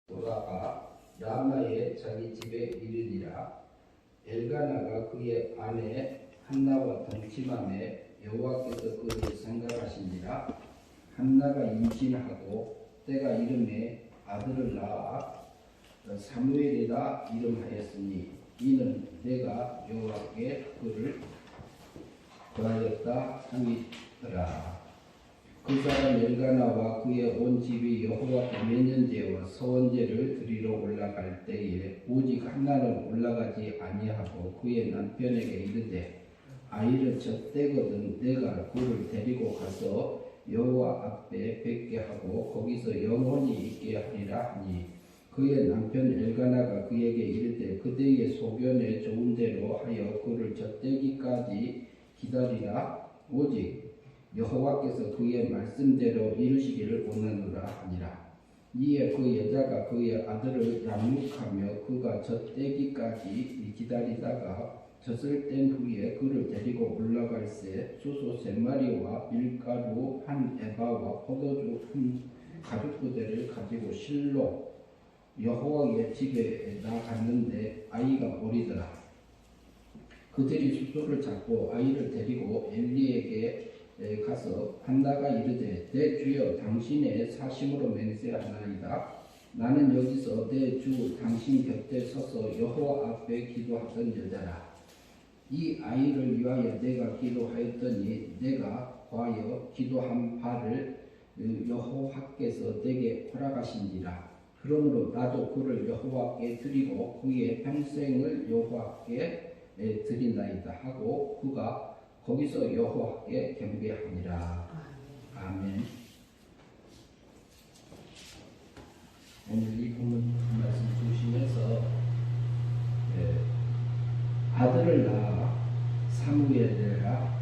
돌아가 라마의 자기 집에 이르니라. 엘가나가 그의 아내 한나와 동침함에 여호와께서 그를 생각하시니라. 한나가 임신하고 때가 이름에 아들을 낳아 사무엘이라 이름하였으니 이는 내가 여호와께 그를 구하였다 함이더라. 그 사람 엘가나와 그의 온 집이 여호와께 매년제와 서원제를 드리러 올라갈 때에 오직 한나는 올라가지 아니하고 그의 남편에게 이르되 아이를 젖대거든 내가 그를 데리고 가서 여호와 앞에 뵙게 하고 거기서 영원히 있게 하리라 하니 그의 남편 엘가나가 그에게 이르되 그대의 소견에 좋은 대로 하여 그를 젖대기까지 기다리라. 오직 여호와께서 그의 말씀대로 이루시기를 원하노라 하니라. 이에 그 여자가 그의 아들을 양육하며 그가 젖대기까지 기다리다가 젖을 뗀 후에 그를 데리고 올라갈새 수소 3마리와 밀가루 1에바와 포도주 1가죽부대를 가지고 실로 여호와의 집에 나갔는데 아이가 어리더라. 그들이 수소를 잡고 아이를 데리고 엘리에게 가서 한나가 이르되 내 주여 당신의 사심으로 맹세하나이다. 나는 여기서 내 주 당신 곁에 서서 여호와 앞에 기도하던 여자라. 이 아이를 위하여 내가 기도하였더니 내가 과하여 기도한 바를 여호와께서 내게 허락하신지라. 그러므로 나도 그를 여호와께 드리고 그의 평생을 여호와께 드린다이다 하고 그가 거기서 여호와께 경배하니라. 아멘. 오늘 이 본문 말씀 보시면서 아들을 낳아 사무엘이라.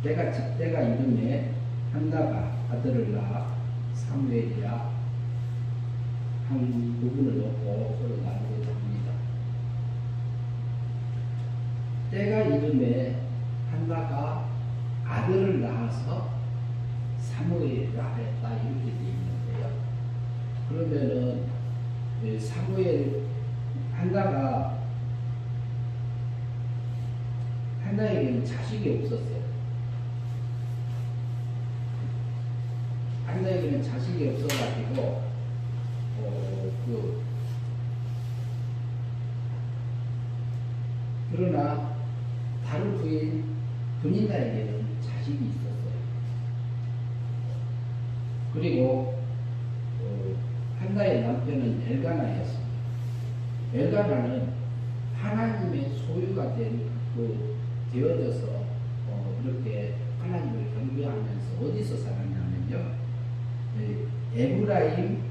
때가 이름에 한나가 아들을 낳아 사무엘이라 한 부분을 놓고 서로 나누고자 합니다. 때가 이름에 한나가 아들을 낳아서 사무엘이라 했다 이렇게 되어 있는데요. 그러면은 사무엘 한나에게는 자식이 없었어요. 한나에게는 자식이 없어가지고 그러나 다른 분인나에게는 자식이 있었어요. 그리고 한나의 남편은 엘가나였습니다. 엘가나는 하나님의 소유가 되어져서 이렇게 하나님을 경배하면서 어디서 살았냐면요, 에브라임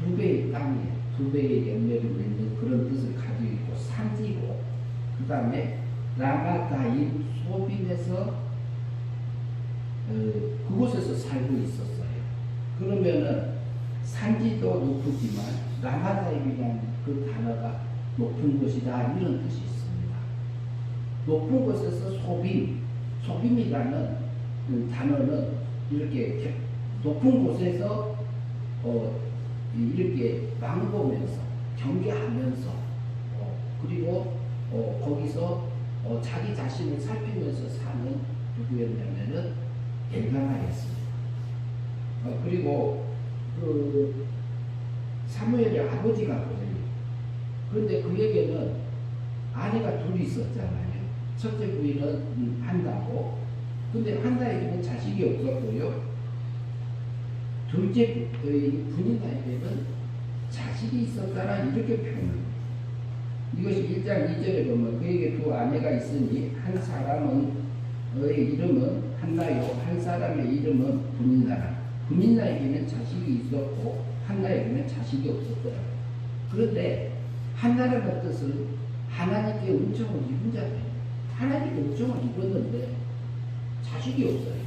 2배의 땅에 2배의 열매를 맺는 그런 뜻을 가지고 있고 산지고, 그 다음에 라마다임 소빔에서 그곳에서 살고 있었어요. 그러면은 산지도 높지만 라마다임이라는 그 단어가 높은 곳이다 이런 뜻이 있습니다. 높은 곳에서 소빔이라는 그 단어는 이렇게 높은 곳에서 이렇게 망보면서 경계하면서 그리고 거기서 자기 자신을 살피면서 사는 누구였냐면은 엘가나였습니다. 그리고 그 사무엘의 아버지가거든요. 그런데 그에게는 아내가 둘이 있었잖아요. 첫째 부인은 한나고, 근데 한나에게는 자식이 없었고요. 둘째 부인에게는 자식이 있었다라 이렇게 표현합니다. 이것이 1장 2절에 보면 그에게 두 아내가 있으니 한 사람의 이름은 한나요 한 사람의 이름은 분인나라. 분인나에게는 자식이 있었고 한나에게는 자식이 없었더라고요. 그런데 한나라는 뜻은 하나님께 은총을 입은 자예요. 하나님께 은총을 입었는데 자식이 없어요.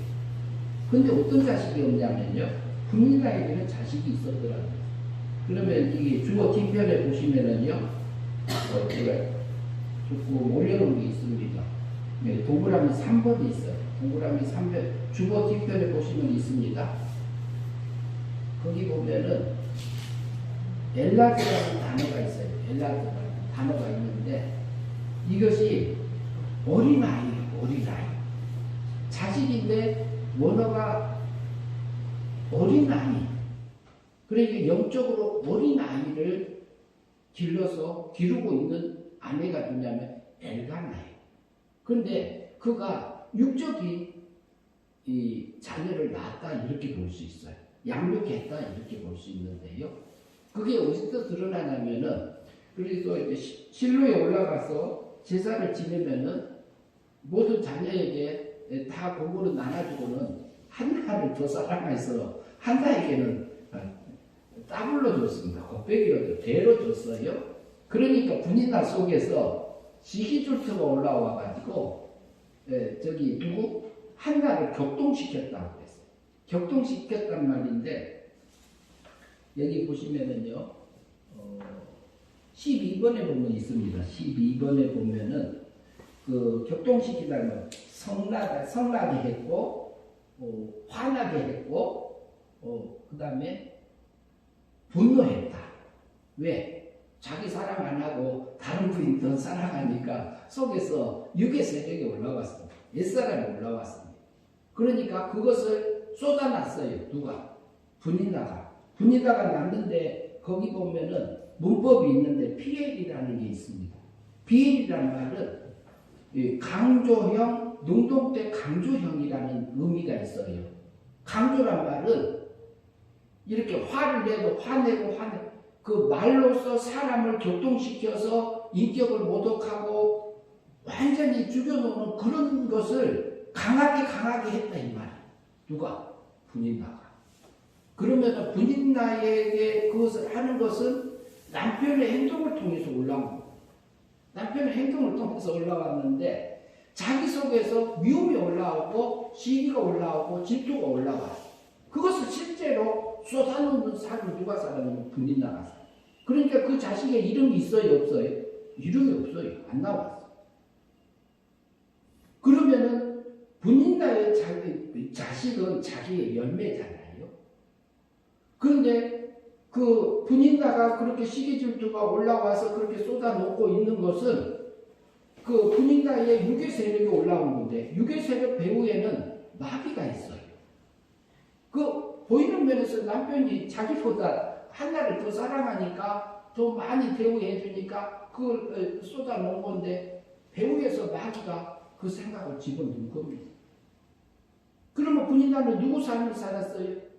근데 어떤 자식이 없냐면요, 분인나에게는 자식이 있었더라고요. 그러면 이게 주어 뒤편에 보시면은요, 제가 조금 올려놓은 게 있습니다. 네, 동그라미 3번이 있어요. 동그라미 3번 주어 뒤편에 보시면 있습니다. 거기 보면은 엘라드라는 단어가 있어요. 엘라드라는 단어가 있는데 이것이 어린아이예요. 어린아이. 자식인데 원어가 어린아이. 그러니까 영적으로 어린아이를 길러서 기르고 있는 아내가 누냐면 엘가나예요. 그런데 그가 육적인 이 자녀를 낳았다 이렇게 볼 수 있어요. 양육했다 이렇게 볼 수 있는데요. 그게 어디서 드러나냐면은 그래서 이제 실로에 올라가서 제사를 지내면은 모든 자녀에게 다 골고루 나눠주고는 한나를 더 사랑해서 한나에게는 더블로 줬습니다. 곱빼기로 대로 줬어요. 그러니까 분인나 속에서 시기줄투가 올라와 가지고 저기 누구 한나를 격동시켰다고 그랬어요. 격동시켰단 말인데 여기 보시면은요 12번에 보면 있습니다. 12번에 보면은 그 격동시키다는 성나게 했고 화나게 했고 그 다음에 분노했다. 왜? 자기 사랑 안 하고 다른 부인 더 사랑하니까 속에서 육의 세력이 올라왔습니다. 옛사람이 올라왔습니다. 그러니까 그것을 쏟아놨어요. 누가? 분이다가 났는데 거기 보면은 문법이 있는데 피엘이라는 게 있습니다. 피엘이라는 말은 강조형, 능동태 강조형이라는 의미가 있어요. 강조란 말은 이렇게 화를 내도 화내고 그 말로서 사람을 격동시켜서 인격을 모독하고 완전히 죽여놓는 그런 것을 강하게 했다 이 말이에요. 누가? 분인나가. 그러면 분인나에게 그것을 하는 것은 남편의 행동을 통해서 올라온 거예요. 남편의 행동을 통해서 올라왔는데 자기 속에서 미움이 올라오고 시기가 올라오고 질투가 올라와요. 그것을 실제로 쏟아놓는 사람이 누가 살았냐면 분인나가 살아요. 그러니까 그 자식의 이름이 있어요 없어요? 이름이 없어요. 안 나왔어요. 그러면은 분인나의 자식은 자기의 열매잖아요. 그런데 그 분인나가 그렇게 시기질투가 올라와서 그렇게 쏟아놓고 있는 것은 그 분인나의 육의 세력이 올라온 건데 육의 세력 배후에는 마귀가 있어요. 그 보이는 면에서 남편이 자기보다 한나를 더 사랑하니까 더 많이 대우해 주니까 그걸 쏟아놓은 건데 배후에서 마귀가 그 생각을 집어넣은 겁니다. 그러면 분인나는 누구 삶을 살았어요?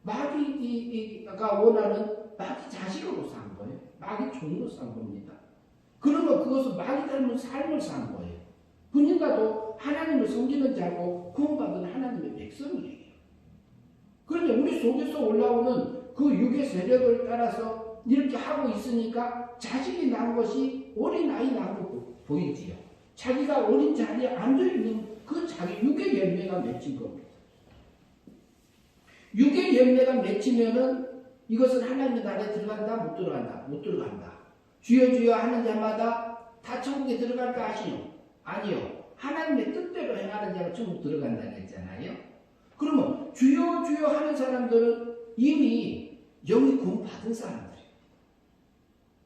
마귀가 원하는 마귀 자식으로 산 거예요. 마귀 종으로 산 겁니다. 그러면 그것은 마귀 닮은 삶을 산 거예요. 분인나도 하나님을 섬기는 자고 구원받은 하나님의 백성이에요. 그런데 우리 속에서 올라오는 그 육의 세력을 따라서 이렇게 하고 있으니까 자식이 낳은 것이 어린아이 낳은 거 보이지요. 자기가 어린 자리에 앉아있는 그 자기 육의 열매가 맺힌 겁니다. 육의 열매가 맺히면은 이것은 하나님의 나라에 들어간다? 못 들어간다? 못 들어간다. 주여 주여 하는 자마다 다 천국에 들어갈까 하시노? 아니요. 하나님의 뜻대로 행하는 자가 천국 들어간다고 했잖아요. 그러면 주여 주여 하는 사람들은 이미 영이 구원 받은 사람들이에요.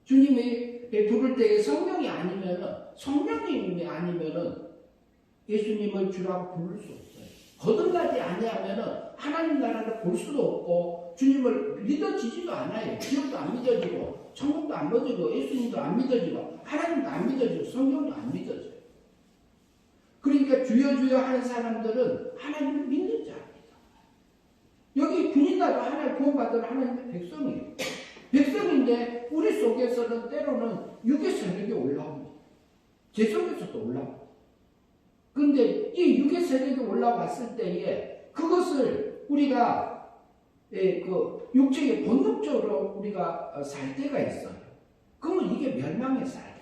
주님이 부를 때에 성령이 아니면은 예수님을 주라고 부를 수 없어요. 거듭나지 아니하면은 하나님 나라를 볼 수도 없고 주님을 믿어지지도 않아요. 기업도 안 믿어지고 천국도 안 믿어지고 예수님도 안 믿어지고 하나님도 안 믿어지고 성경도 안 믿어져요. 그러니까 주여 주여 하는 사람들은 하나님을 믿는 자입니다. 여기 분인나도 하나님 구원받은 하나님의 백성이에요. 백성인데 우리 속에서는 때로는 육의 세력이 올라옵니다. 제 속에서도 올라옵니다. 그런데 이 육의 세력이 올라왔을 때에 그것을 우리가 그 육체의 본능적으로 우리가 살 때가 있어요. 그러면 이게 멸망의 삶입니다.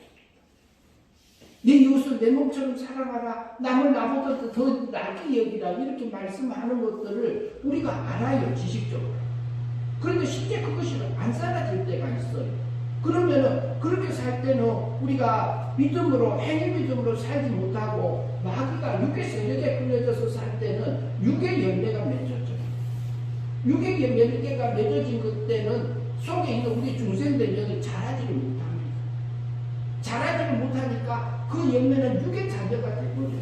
내 이웃을 내 몸처럼 사랑하라. 남을 나보다 더 낫게 여기라. 이렇게 말씀하는 것들을 우리가 알아요. 지식적으로. 그런데 실제 그것이 안 사라질 때가 있어요. 그러면은 그렇게 살 때는 우리가 믿음으로 행위 믿음으로 살지 못하고 마귀가 육의 세력에 끌려져서 살 때는 육의 열매가 맺어져요. 육의 열매가 맺어진 그때는 속에 있는 우리 주 그 열매는 육의 자녀가 되거든요.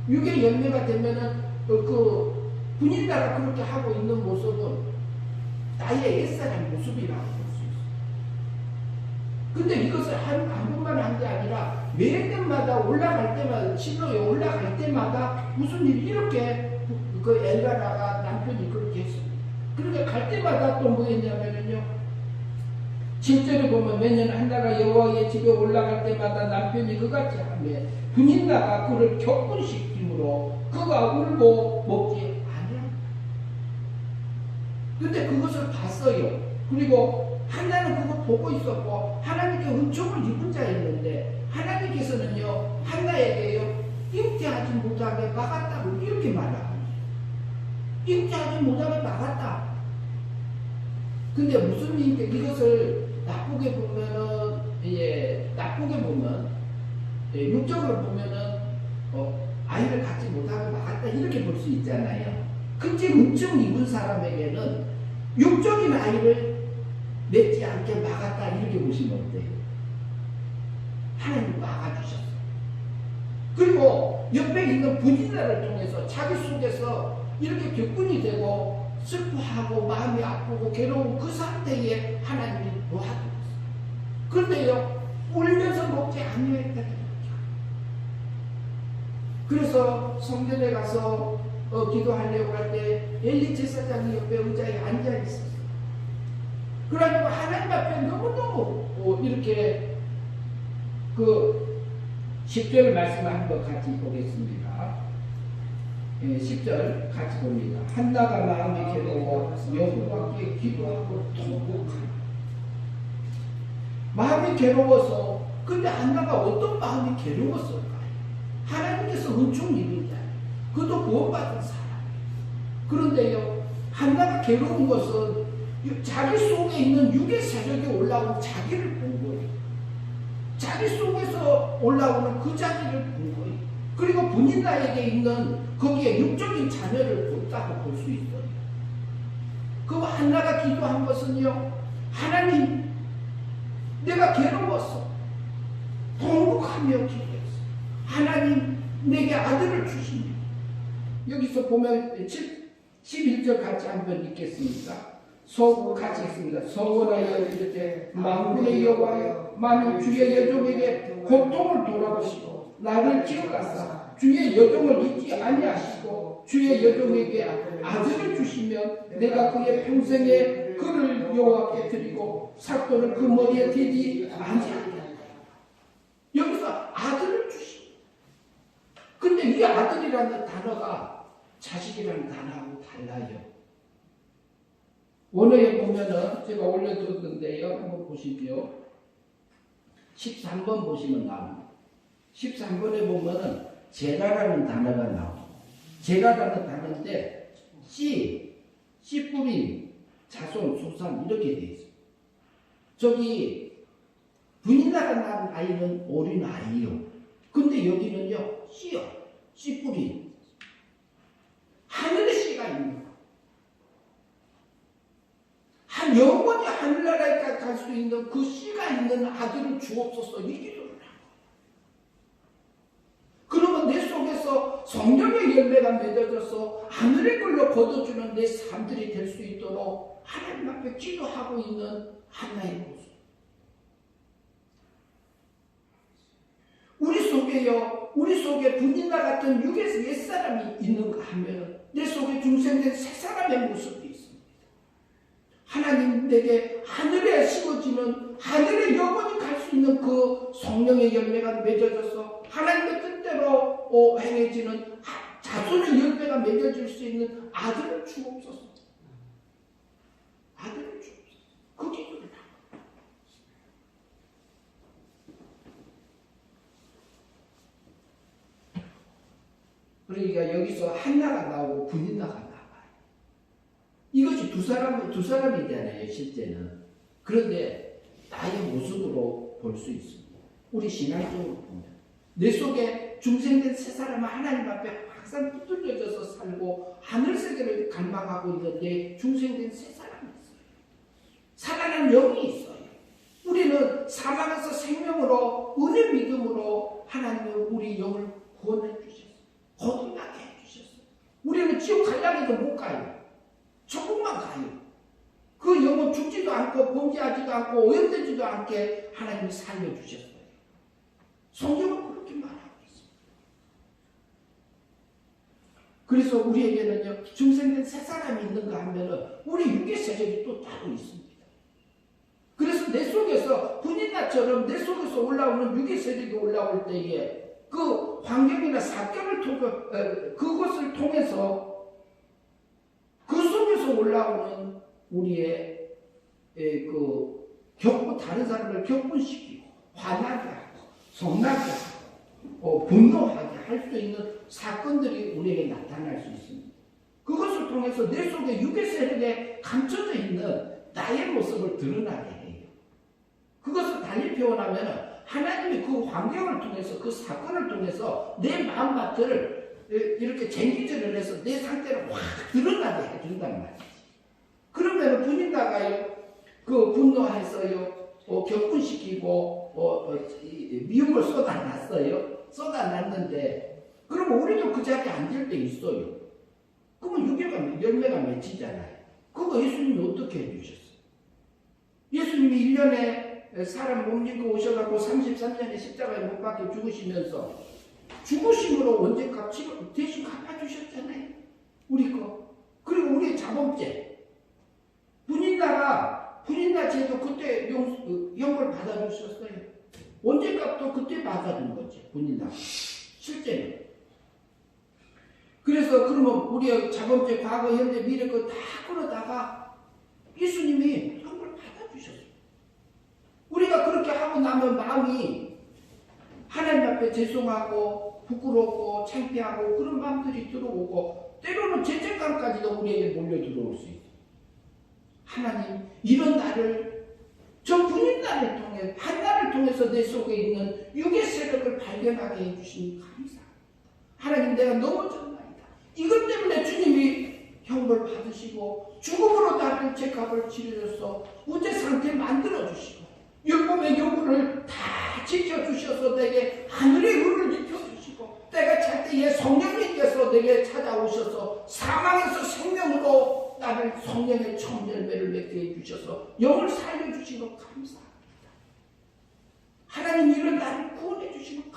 육의 열매가 되면은 그 분인자가 그렇게 하고 있는 모습은 나의 옛사람 모습이라고 볼 수 있어요. 근데 이것을 한 번만 한 게 아니라 매년마다 올라갈 때마다, 진로에 올라갈 때마다 무슨 일이 이렇게 그 엘가나가 남편이 그렇게 했습니다. 그러니까 갈 때마다 또 뭐였냐면요, 7절에 보면 매년 한나가 여호와의 집에 올라갈 때마다 남편이 그같이 하며 분인나가 그를 격분시킴으로 그가 울고 먹지 않아. 근데 그것을 봤어요. 그리고 한나는 그거 보고 있었고 하나님께 은총을 입은 자였는데 하나님께서는요 한나에게요 잉태하지 못하게 막았다고 이렇게 말합니다. 잉태하지 못하게 막았다. 근데 무슨 잉태, 이것을 나쁘게 보면은, 나쁘게 보면, 육적으로 보면은, 아이를 갖지 못하고 막았다, 이렇게 볼 수 있잖아요. 근데 은총 입은 사람에게는 육적인 아이를 맺지 않게 막았다, 이렇게 보시면 어때요? 하나님 막아주셨어요. 그리고 옆에 있는 분인자를 통해서 자기 속에서 이렇게 격분이 되고, 슬퍼하고 마음이 아프고 괴로운 그 상태에 하나님이 도와주셨어요. 그런데요 울면서 먹지 아니했다. 그래서 성전에 가서 기도하려고 할 때 엘리 제사장이 옆에 의자에 앉아 있었어요. 그래가지고 하나님 앞에 너무너무 이렇게 그 10절 말씀을 한번 같이 보겠습니다. 10절 같이 봅니다. 한나가 마음이 괴로워 여호와께 기도하고 통곡하니. 마음이 괴로워서, 근데 한나가 어떤 마음이 괴로웠을까요? 하나님께서 은총 입은 자, 그것도 구원받은 사람. 그런데요 한나가 괴로운 것은 자기 속에 있는 육의 세력이 올라온 자기를 본 거예요. 자기 속에서 올라오는 그 자기를 본 거예요. 그리고 분인나에게 있는 거기에 육적인 자녀를 본다고 볼 수 있어요. 그 한나가 기도한 것은요, 하나님, 내가 괴로웠어. 통곡하며 기도했어. 하나님, 내게 아들을 주시니. 여기서 보면 11절 같이 한번 읽겠습니다. 같이 읽습니다. 서원하여 이르되 만군의 여호와여, 만일 주의 여종에게 고통을 돌아보시고 나를 기억하사 주의 여종을 잊지 아니하시고 주의 여종에게 아들을 주시면 내가 그의 평생에 그를 여호와께 드리고 삭도를 그 머리에 대지 아니하리라. 여기서 아들을 주시. 근데 이 아들이라는 단어가 자식이라는 단어하고 달라요. 원어에 보면은 제가 올려뒀는데요, 한번 보시죠. 13번 보시면 나옵니다. 13번에 보면은 제라라는 단어가 나옵니다. 제라라는 단어인데 씨 뿌린, 자손, 소산 이렇게 되어 있어요. 저기 분인나가 낳은 아이는 어린 아이요. 근데 여기는요 씨요, 씨 뿌린. 하늘의 씨가 있는 거. 한 영원히 하늘나라에 갈 수 있는 그 씨가 있는 아들을 주옵소서, 이 기도를 하고. 그러면 내 속에서 성령의 열매가 맺어져서 하늘의 걸로 거둬주는 내 삶들이 될 수 있도록 하나님 앞에 기도하고 있는 하나의 모습. 우리 속에 분인나 같은 육에서 옛사람이 있는가 하면 내 속에 중생된 새 사람의 모습이 있습니다. 하나님, 내게 하늘에 심어지는, 하늘에 영원히 갈 수 있는 그 성령의 열매가 맺어져서 하나님의 뜻대로 행해지는 자손의 열매가 맺어질 수 있는 아들을 주옵소서. 아들을 주옵소서. 그 기도를 하고. 그러니까 여기서 한나가 나오고 분인나가 나와요. 이것이 두 사람이잖아요, 실제는. 그런데 나의 모습으로 볼 수 있습니다. 우리 신앙적으로 보면 내 속에 중생된 새 사람은 하나님 앞에 항상 붙들려져서 살고 하늘 세계를 갈망하고 있는 내 중생된 새 사람이 있어요. 살아난 영이 있어요. 우리는 사망 사망에서 생명으로 은혜 믿음으로 하나님은 우리 영을 구원해 주셨어요. 거듭나게 해주셨어요. 우리는 지옥 가려고 해도 못 가요. 천국만 가요. 그 영은 죽지도 않고 범죄하지도 않고 오염되지도 않게 하나님이 살려주셨어요. 성경은 그렇게 말하고 있습니다. 그래서 우리에게는요, 중생된 새 사람이 있는가 하면은 우리 육의 세력이 또 따로 있습니다. 그래서 내 속에서 분인나처럼 내 속에서 올라오는 육의 세력이 올라올 때에 그 환경이나 사건을 그것을 통해서 그 속에서 올라오는 우리의 다른 사람을 격분시키고 화나게 하고 성나게 하고 분노하게 할 수 있는 사건들이 우리에게 나타날 수 있습니다. 그것을 통해서 내 속에 육의 세력에 감춰져 있는 나의 모습을 드러나게 해요. 그것을 달리 표현하면 하나님이 그 환경을 통해서 그 사건을 통해서 내 마음밭을 이렇게 쟁기질을 해서 내 상태를 확 드러나게 해준단 말이지. 그러면 분인다가요, 그 분노해서요, 격분시키고, 미움을 쏟아놨는데, 그러면 우리도 그 자리에 앉을 때 있어요. 그러면 열매가 맺히잖아요. 그거 예수님이 어떻게 해주셨어요? 예수님이 1년에 사람 못 믿고 오셔갖고 33년에 십자가에 못 박혀 죽으시면서 죽으심으로 원죄값 대신 갚아주셨잖아요. 우리 거. 그리고 우리의 자범죄. 분인나 죄도 그때 형벌 받아주셨어요. 원죄값도 그때 받아준 거지. 분인나. 실제로. 그래서 그러면 우리의 자범죄, 과거, 현재, 미래 거 다 끌어다가 예수님이 형벌 받아주셨어요. 우리가 그렇게 하고 나면 마음이 하나님 앞에 죄송하고 부끄럽고 창피하고 그런 마음들이 들어오고 때로는 죄책감까지도 우리에게 몰려 들어올 수 있어요. 하나님, 이런 나를, 저 분인나를 통해, 한나를 통해서 내 속에 있는 육의 세력을 발견하게 해주시니 감사합니다. 하나님, 내가 넘어졌나이다. 이것 때문에 주님이 형벌 받으시고 죽음으로 나를 죄값을 치르셔서 우제 상태 만들어주시고 율법의 요구를 다 지켜주셔서 내게 하늘의 의를 입혀주시고 때가 찰 때에 성령님께서 내게 찾아오셔서 사망에서 생명으로 나를 성령의 처음 열매를 맺게 해주셔서 영을 살려주신 것 감사합니다. 하나님 이런 나를 구원해 주신 것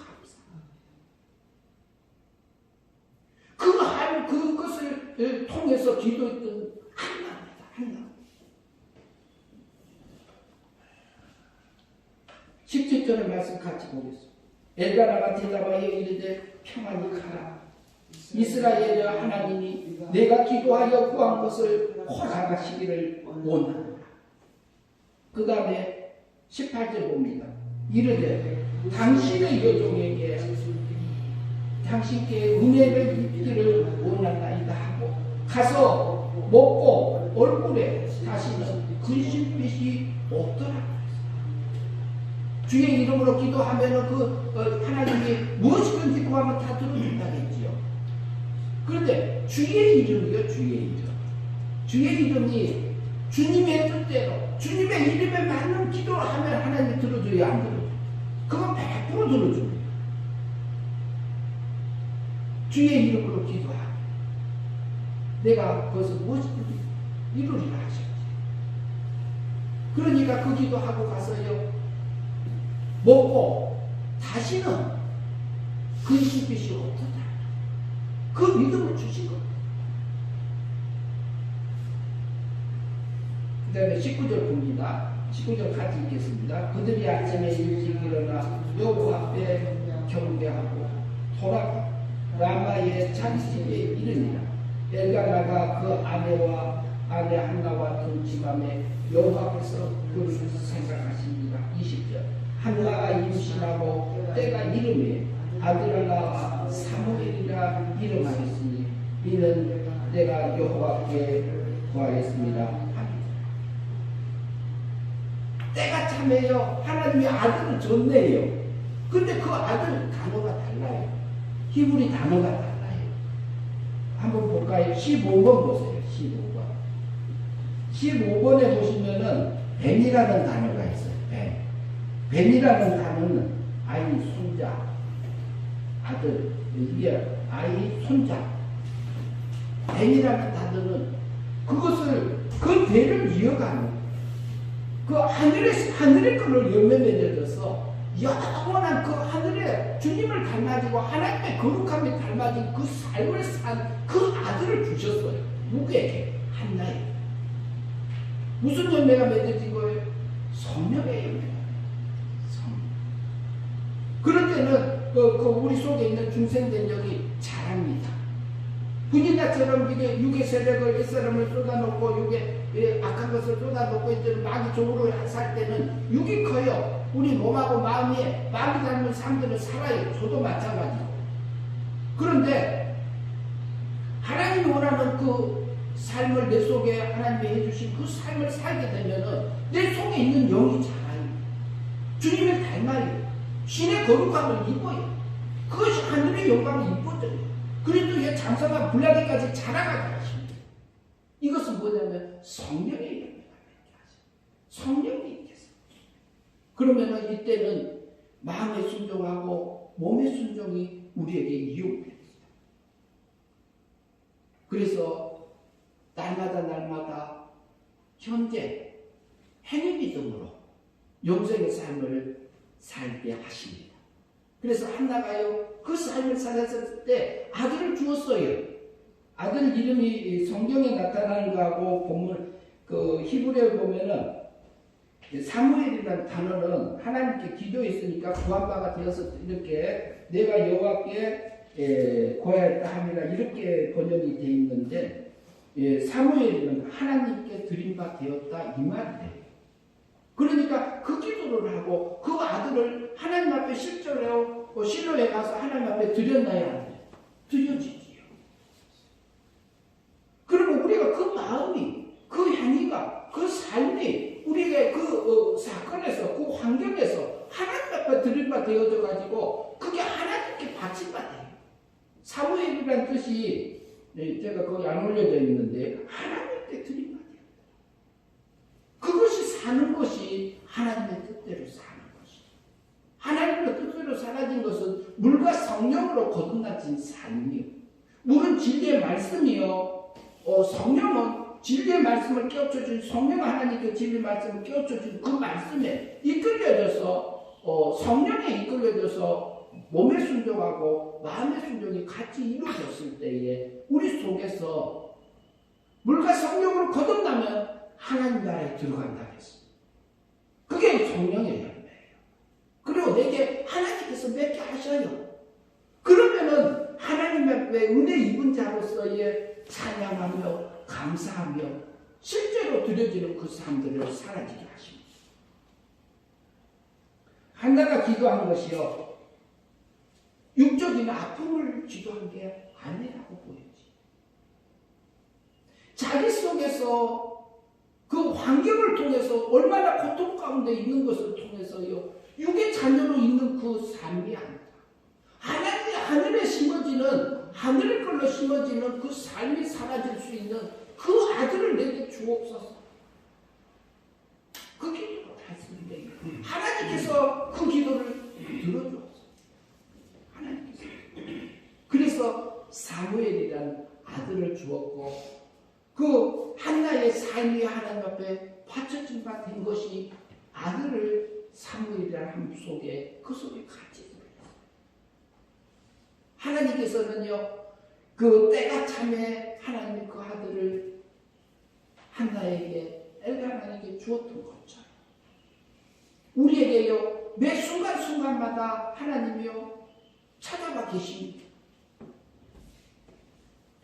감사합니다. 그것을 통해서 기도했던 한나입니다. 한나. 17절의 말씀 같이 보겠습니다. 엘가나가 대답하여 이르되 평안히 가라. 이스라엘의 하나님이 내가 기도하여 구한 것을 허락하시기를 원하노라. 그 다음에 18절 봅니다. 이르되 당신의 여종에게 당신께 은혜를 입기를 원한다이다 하고 가서 먹고 얼굴에 다시는 근심빛이 없더라. 주의 이름으로 기도하면 하나님이 무엇이든지 구하면 다 들어준다겠지요. 그런데 주의 이름이요, 주의 이름. 주의 이름이 주님의 뜻대로 주님의 이름에 맞는 기도를 하면 하나님이 들어줘야 안 들어줘요. 그건 100% 들어줍니다. 주의 이름으로 기도하고 내가 거기서 무엇이든지 이루리라 하셨지. 그러니까 그 기도하고 가서요 먹고 다시는 근심빛이 없더라. 그 믿음을 주신 겁니다. 그 다음에 19절 봅니다. 19절 같이 읽겠습니다. 그들이 아침에 일찍 일어나 여호와 앞에 경배하고 돌아가 라마의 자기 집에 이르니라. 엘가나가 그 아내와 아내 한나와 동침함에 여호와께서 그를 생각하십니다. 20절 한나가 임신하고 때가 이름에 아들을 낳아 사무엘이라 이름하였으니 이는 내가 여호와께 구하였습니다. 때가 참해요. 하나님이 아들을 줬네요. 근데 그 아들 단어가 달라요. 히브리 단어가 달라요. 한번 볼까요? 15번 보세요. 15번. 15번에 보시면은 뱀이라는 단어가 있어요. 뱀. 벤이라는 단어는 아이, 손자, 아들, 이게 아이, 손자. 벤이라는 단어는 그것을, 그 대를 이어가는, 그 하늘의 끈을 열매 맺어져서 영원한 그 하늘에 주님을 닮아지고 하나님의 거룩함이 닮아진 그 삶을 산 그 아들을 주셨어요. 누구에게? 한나에게. 무슨 열매가 맺어진 거예요? 성령의 열매. 그럴 때는 우리 속에 있는 중생된 영이 자랍니다. 분인자처럼 이게 육의 세력을 옛사람을 쏟아놓고 육의 악한 것을 쏟아놓고 이제 마귀 종으로 살 때는 육이 커요. 우리 몸하고 마음이 닮은 사람들은 살아요. 저도 마찬가지고. 그런데 하나님이 원하는 그 삶을 내 속에 하나님이 해주신 그 삶을 살게 되면은 내 속에 있는 영이 자라요. 주님을 닮아요. 신의 거룩함을 입어요. 그것이 하늘의 영광을 입어져요. 그리스도의 장성한 분량에까지 자라가게 하십니다. 이것은 뭐냐면 성령의 열매가 맺게 하십니다. 성령이 있겠어. 그러면은 이때는 마음의 순종하고 몸의 순종이 우리에게 이용됩니다. 그래서 날마다 현재 행위 믿음으로 영생의 삶을 살게 하십니다. 그래서 한나가요, 그 삶을 살았을 때 아들을 주었어요. 아들 이름이 성경에 나타나는 거하고 본문 그 히브리어에 보면은 사무엘이라는 단어는 하나님께 기도했으니까 구한바가 되어서 이렇게 내가 여호와께 고하였다 함이라 이렇게 번역이 되어 있는데, 사무엘은 하나님께 드린 바 되었다 이 말이에요. 그러니까 그 기도를 하고 그 아들을 하나님 앞에 실제로 실로에 가서 하나님 앞에 드렸나야 하는데 드려지지요. 그러면 우리가 그 마음이, 그 행위가, 그 삶이 우리의 그 사건에서, 그 환경에서 하나님 앞에 드린 바 되어져 가지고 그게 하나님께 바친 바 돼요. 사무엘이라는 뜻이 제가 거기 안 올려져 있는데 하나님께 드린 바 돼요. 그것이 사는 것이 하나님의 뜻대로 사는 것이. 하나님의 뜻대로 사라진 것은 물과 성령으로 거듭나진 삶이요. 물은 진리의 말씀이요. 성령은 진리의 말씀을 깨우쳐준, 성령 하나님께 진리의 말씀을 깨우쳐준 그 말씀에 이끌려져서 성령에 이끌려져서 몸의 순종하고 마음의 순종이 같이 이루어졌을 때에 우리 속에서 물과 성령으로 거듭나면 하나님 나라에 들어간다 했습니다. 그게 성령의 열매예요. 그리고 내게 하나님께서 맺게 하셔요. 그러면은 하나님 앞에 은혜 입은 자로서의 찬양하며 감사하며 실제로 드려지는 그 삶들을 사라지게 하십니다. 한나가 기도한 것이요, 육적인 아픔을 기도한 게 아니라고 보여지. 자기 속에서 그 환경을 통해서 얼마나 고통 가운데 있는 것을 통해서요, 육의 자녀로 있는 그 삶이 아니다. 하나님의 하늘에 심어지는, 하늘의 걸로 심어지는 그 삶이 사라질 수 있는 그 아들을 내게 주옵소서. 그 기도를 했습니다. 하나님께서 그 기도를 들어주었어요. 하나님께서. 그래서 사무엘이라는 아들을 주었고, 그 한나의 삶이 하나님 앞에 바쳐진 바 된 것이 아들을 사무엘이라는 삶 속에, 그 속에 같이 들어있어요. 하나님께서는요, 그 때가 참에 하나님이 그 아들을 한나에게, 엘가나에게 주었던 것처럼 우리에게요, 매 순간순간마다 하나님이요 찾아봐 계십니다.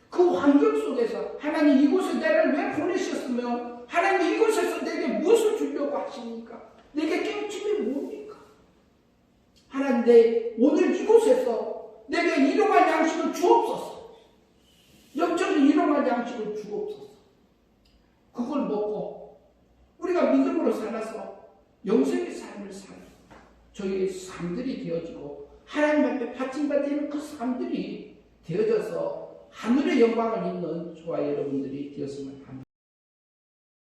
그 환경 속에서 하나님 이곳에 나를 왜 보내셨으며 하나님 이곳에서 내게 무엇을 주려고 하십니까? 내게 깨우침이 뭡니까? 하나님 내 오늘 이곳에서 내게 일용할 양식을 주옵소서. 영적인 일용할 양식을 주옵소서. 그걸 먹고 우리가 믿음으로 살아서 영생의 삶을 살고 저희의 삶들이 되어지고 하나님 앞에 바침받는 그 삶들이 되어져서 하늘의 영광을 입는 저와 여러분들이 되었으면 합니다.